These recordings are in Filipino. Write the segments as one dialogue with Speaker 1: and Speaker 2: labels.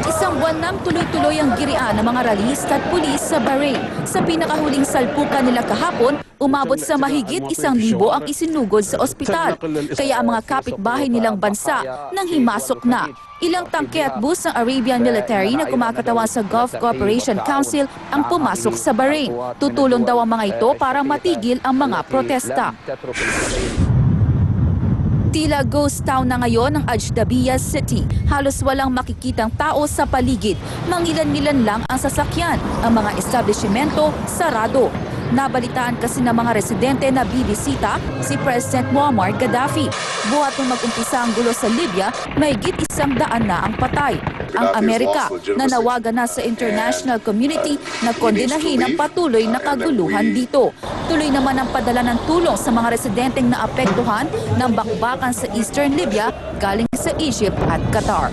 Speaker 1: Isang buwan nang tuloy-tuloy ang girian ng mga rallyista at pulis sa Bahrain. Sa pinakahuling salpukan nila kahapon, umabot sa mahigit 1,000 ang isinugod sa ospital. Kaya ang mga kapitbahay nilang bansa nang himasok na. Ilang tangke at bus ng Arabian military na kumakatawan sa Gulf Cooperation Council ang pumasok sa Bahrain. Tutulong daw ang mga ito para matigil ang mga protesta. Tila ghost town na ngayon ang Ajdabiyah City. Halos walang makikitang tao sa paligid. Mangilan-ngilan lang ang sasakyan. Ang mga establishmento sarado. Nabalitaan kasi ng mga residente na bibisita si President Muammar Gaddafi. Buhat nung mag-umpisa ang gulo sa Libya, mahigit 100 na ang patay. Ang Amerika nanawagan na sa international community na kondenahin ang patuloy na kaguluhan dito. Tuloy naman ang padala ng tulong sa mga residenteng naapektuhan ng bakbakan sa Eastern Libya galing sa Egypt at Qatar.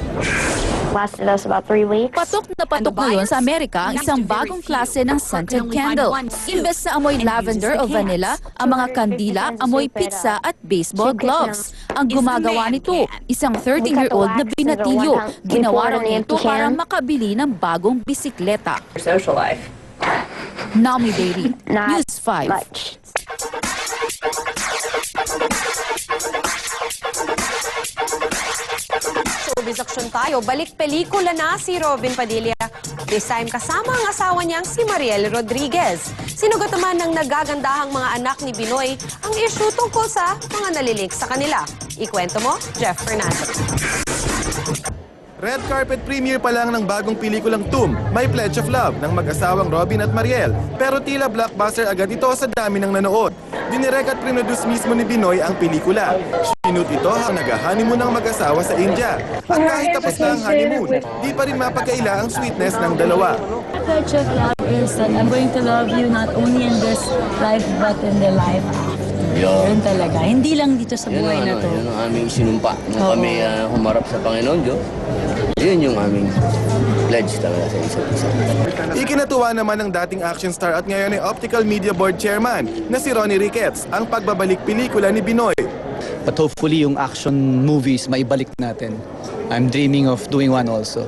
Speaker 2: Lasted us about 3 weeks.
Speaker 1: Patok na patok ngayon sa Amerika ang isang bagong klase ng scented candle. Imbes na amoy lavender o vanilla, ang mga kandila amoy pizza at baseball gloves. Ang gumagawa nito, isang 13-year-old na binatilyo. Ginawa raw nito para makabili ng bagong bisikleta.
Speaker 3: Social life.
Speaker 1: Naomi Bailey,
Speaker 2: Not
Speaker 1: News 5.
Speaker 2: much.
Speaker 3: Showbiz action tayo. Balik pelikula na si Robin Padilla. This time kasama ang asawa niyang si Mariel Rodriguez. Sinugot naman ng nagagandahang mga anak ni Binoy ang issue tungkol sa mga nalilink sa kanila. Ikwento mo, Jeff Fernando.
Speaker 4: Red carpet premiere pa lang ng bagong pelikulang Tomb, My Pledge of Love ng mag-asawang Robin at Mariel. Pero tila blockbuster agad ito sa dami ng nanood. Dinirek at produce mismo ni Binoy ang pelikula. Shoot ito ang nag-honeymoon ng mag-asawa sa India. At kahit tapos na ang honeymoon, di pa rin mapagkaila ang sweetness ng dalawa.
Speaker 5: Pledge of love is that I'm going to love you not only in this life but in the life after. Yun talaga. Hindi lang dito sa buhay na to.
Speaker 6: Yun ang aming sinumpa. Nung kami humarap sa Panginoon Diyos, yun yung aming pledge talaga sa isa't isa.
Speaker 4: Ikinatuwa naman ng dating action star at ngayon ay Optical Media Board Chairman na si Ronnie Ricketts ang pagbabalik pelikula ni Binoy.
Speaker 7: But hopefully yung action movies maibalik natin. I'm dreaming of doing one also.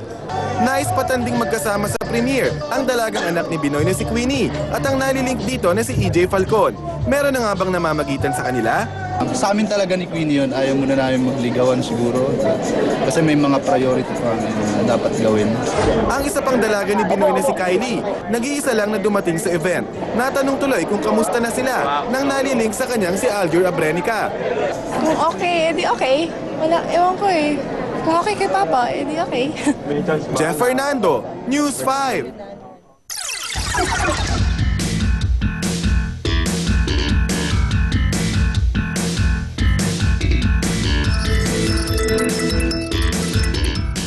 Speaker 4: Nais patanding magkasama sa premiere ang dalagang anak ni Binoy na si Queenie at ang nalilink dito na si EJ Falcon. Meron na nga bang namamagitan sa kanila?
Speaker 7: Sa amin talaga ni Queenie yun, ayaw muna namin magligawan siguro. Kasi may mga priority pa na dapat gawin.
Speaker 4: Ang isa pang dalaga ni Binoy na si Kylie, nag-iisa lang na dumating sa event. Natanong tuloy kung kamusta na sila nang nalilink sa kanyang si Aljur Abrenica.
Speaker 8: Kung okay, edi okay. Wala, ewan ko eh. Kung okay kay Papa, edi okay.
Speaker 4: Jeff Fernando, News 5.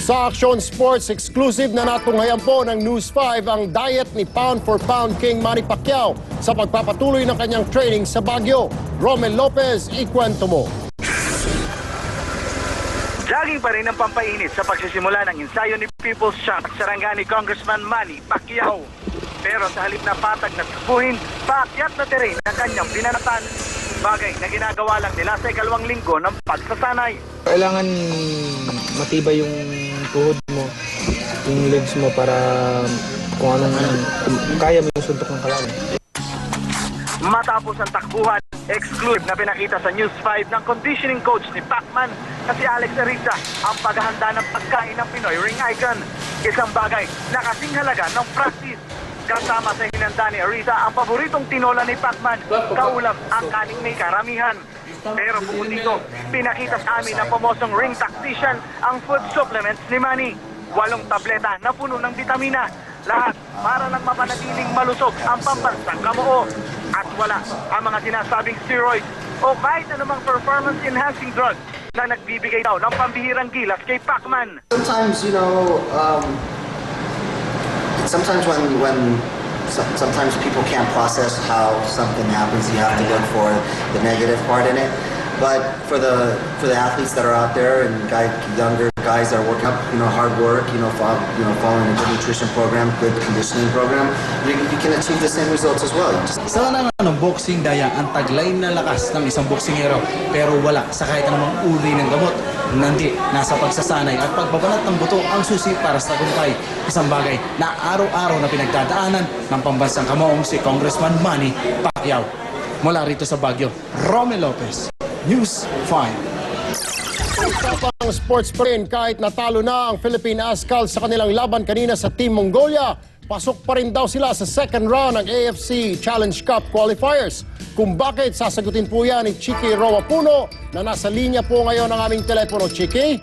Speaker 9: Sa Action Sports exclusive na natunghayan po ng News 5 ang diet ni Pound for Pound King Manny Pacquiao sa pagpapatuloy ng kanyang training sa Baguio. Romel Lopez, ikwento mo.
Speaker 10: Jogging pa rin ang pampainit sa pagsisimula ng ensayo ni People's Champ at sarangani Congressman Manny Pacquiao. Pero sa halip na patag na takbuhin, paakyat na terrain ang kanyang binanatan. Bagay na ginagawa lang nila sa ikalawang linggo ng pagsasanay.
Speaker 11: Kailangan matibay yung tuhod mo, yung legs mo para kung kaya mo yung suntok ng kalaban.
Speaker 10: Matapos ang takbuhan, exclusive na pinakita sa News 5 ng conditioning coach ni Pacman na si Alex Ariza ang paghahanda ng pagkain ng Pinoy Ring Icon. Isang bagay na kasing halaga ng practice. Kasama sa hinanda ni Ariza ang paboritong tinola ni Pacman, kaulam ang kaning may karamihan. Pero bukod dito, pinakita sa amin ng pamosong ring tactician ang food supplements ni Manny. 8 tableta na puno ng vitamina. Lahat para lang mapanatiling malusog ang pambansang kamuo. At wala ang mga sinasabing steroids o kahit anumang performance-enhancing drug na nagbibigay daw ng pambihirang gilas kay Pacman.
Speaker 12: Sometimes, you know, sometimes sometimes people can't process how something happens. You have to look for the negative part in it. But for the athletes that are out there and younger guys that are working up, you know, hard work, following a good nutrition program, good conditioning program, you can achieve the same results as well.
Speaker 7: Sa ng boxing, Daya, ang taglay na lakas ng isang boksingero pero wala sa kahit anumang uri ng gamot.
Speaker 13: nasa pagsasanay at pagbabanat ng buto ang susi para sa tagumpay. Isang bagay na araw-araw na pinagdadaanan ng pambansang kamaong si Congressman Manny Pacquiao. Mula rito sa Baguio, Romel Lopez, News 5.
Speaker 9: Usapang sports pa rin kahit natalo na ang Philippine Ascal sa kanilang laban kanina sa Team Mongolia. Pasok pa rin daw sila sa second round ng AFC Challenge Cup qualifiers. Kung bakit, sasagutin po yan ni Chiki Roapuno na nasa linya po ngayon ang aming telepono. Chiki?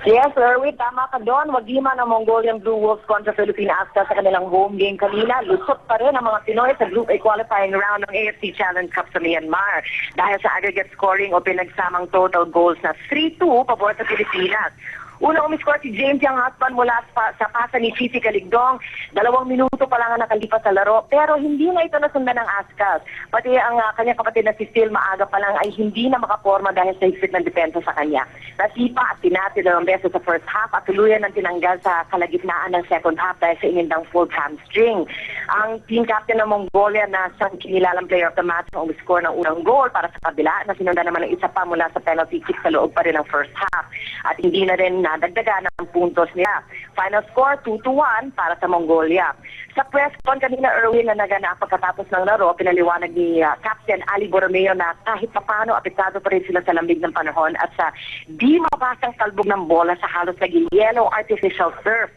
Speaker 14: Yes, Erwin, tama ka doon. Wagima ng Mongolian Blue Wolves kontra Philippine Ascal sa kanilang home game kanina. Lusot pa rin ang mga Pinoy sa Group A qualifying round ng AFC Challenge Cup sa Myanmar. Dahil sa aggregate scoring o pinagsamang total goals na 3-2 pabor sa Pilipinas. Unang umiscore si James Yang Husband mula sa pasa ni Chichi Caligdong. 2 minuto pa lang ang nakalipas sa laro, pero hindi na ito nasundan ng Ascal. Pati ang kanyang kapatid na si Phil maaga pa lang ay hindi na makaporma dahil sa higpit ng depensa sa kanya. Nasipa at tinati 2 beses sa first half at tuluyan ng tinanggal sa kalagitnaan ng second half dahil sa inindang full hamstring. Ang team captain ng Mongolia na siyang kinilalang player of the match ang umiscore ng unang goal para sa kabila na sinundan naman ng isa pa mula sa penalty kick sa loob pa rin ng first half. At hindi na rin nadagdagan ang puntos nila. Final score 2-1 para sa Mongolia. Sa press con kanina, Erwin, na naganap pagkatapos ng laro, pinaliwanag ni Captain Ali Borromeo na kahit papano apektado pa rin sila sa lamig ng panahon at sa di mabasang talbog ng bola sa halos naging yellow artificial turf.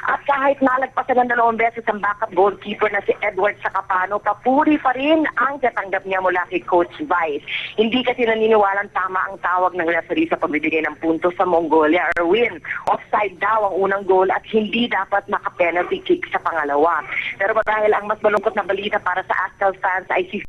Speaker 14: At kahit nalagpasan ng 2 beses ang backup goalkeeper na si Edward Sacapano, papuri pa rin ang katanggap niya mula kay Coach Vice. Hindi kasi naniniwalang tama ang tawag ng referee sa pagbibigay ng puntos sa Mongolia. Erwin, offside daw ang unang goal at hindi dapat maka-penalty kick sa pangalawa. Pero marahil ang mas malungkot na balita para sa Ascal fans ay si